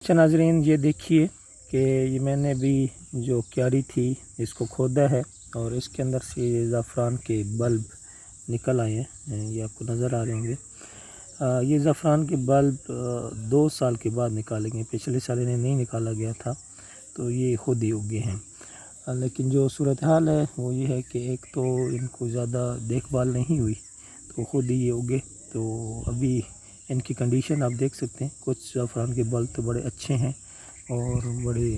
अच्छा नाज़रीन, ये देखिए कि ये मैंने अभी जो क्यारी थी इसको खोदा है और इसके अंदर से ये ज़ाफ़रान के बल्ब निकल आए हैं। ये आपको नज़र आ रहे होंगे। ये ज़ाफ़रान के बल्ब 2 साल के बाद निकालेंगे। पिछले साल इन्हें नहीं निकाला गया था तो ये खुद ही उगे हैं। लेकिन जो सूरत हाल है वो ये है कि एक तो इनको ज़्यादा देखभाल नहीं हुई तो खुद ही ये उगे। तो अभी इनकी कंडीशन आप देख सकते हैं। कुछ ज़ाफ़रान के बल्ब तो बड़े अच्छे हैं और बड़े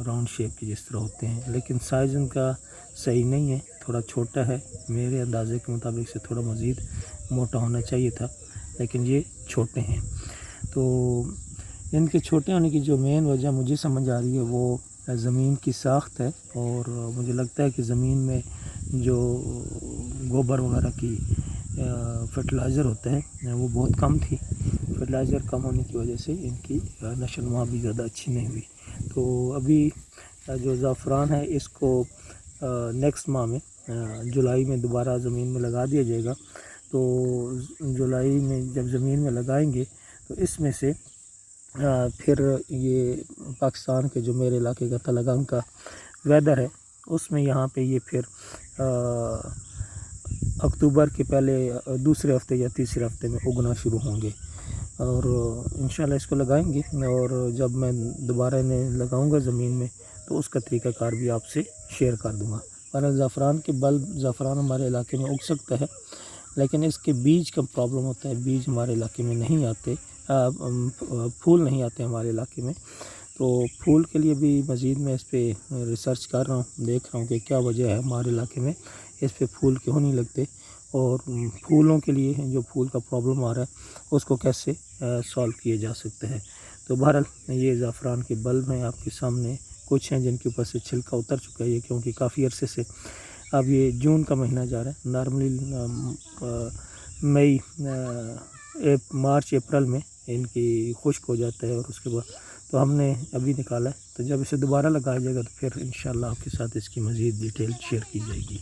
राउंड शेप के जिस तरह होते हैं, लेकिन साइज़ इनका सही नहीं है, थोड़ा छोटा है। मेरे अंदाज़े के मुताबिक से थोड़ा मज़ीद मोटा होना चाहिए था, लेकिन ये छोटे हैं। तो इनके छोटे होने की जो मेन वजह मुझे समझ आ रही है वो ज़मीन की साख्त है और मुझे लगता है कि ज़मीन में जो गोबर वगैरह की फर्टिलाइज़र होता है वो बहुत कम थी। फर्टिलाइज़र कम होने की वजह से इनकी नशो नुमा भी ज़्यादा अच्छी नहीं हुई। तो अभी जो ज़ाफ़रान है इसको नेक्स्ट माह में जुलाई में दोबारा ज़मीन में लगा दिया जाएगा। तो जुलाई में जब ज़मीन में लगाएंगे तो इसमें से फिर ये पाकिस्तान के जो मेरे इलाके का तलगंग का वेदर है उसमें यहाँ पे ये फिर अक्टूबर के पहले दूसरे हफ्ते या तीसरे हफ्ते में उगना शुरू होंगे और इंशाल्लाह इसको लगाएंगे। और जब मैं दोबारा इन्हें लगाऊंगा ज़मीन में तो उसका तरीक़ाकार भी आपसे शेयर कर दूंगा। और ज़ाफ़रान के बल्ब, ज़ाफ़रान हमारे इलाके में उग सकता है लेकिन इसके बीज का प्रॉब्लम होता है। बीज हमारे इलाके में नहीं आते, फूल नहीं आते हमारे इलाके में। तो फूल के लिए भी मज़ीद मैं इस पर रिसर्च कर रहा हूँ, देख रहा हूँ कि क्या वजह है हमारे इलाके में इस पे फूल क्यों नहीं लगते और फूलों के लिए जो फूल का प्रॉब्लम आ रहा है उसको कैसे सॉल्व किया जा सकता है। तो बहरहाल ये ज़ाफ़रान के बल्ब हैं आपके सामने। कुछ हैं जिनके ऊपर से छिलका उतर चुका है क्योंकि काफ़ी अरसे से, अब ये जून का महीना जा रहा है, नॉर्मली मई मार्च अप्रैल में इनकी खुश्क हो जाता है और उसके बाद तो हमने अभी निकाला है। तो जब इसे दोबारा लगाया जाएगा तो फिर इंशाल्लाह आपके साथ इसकी मज़ीद डिटेल शेयर की जाएगी।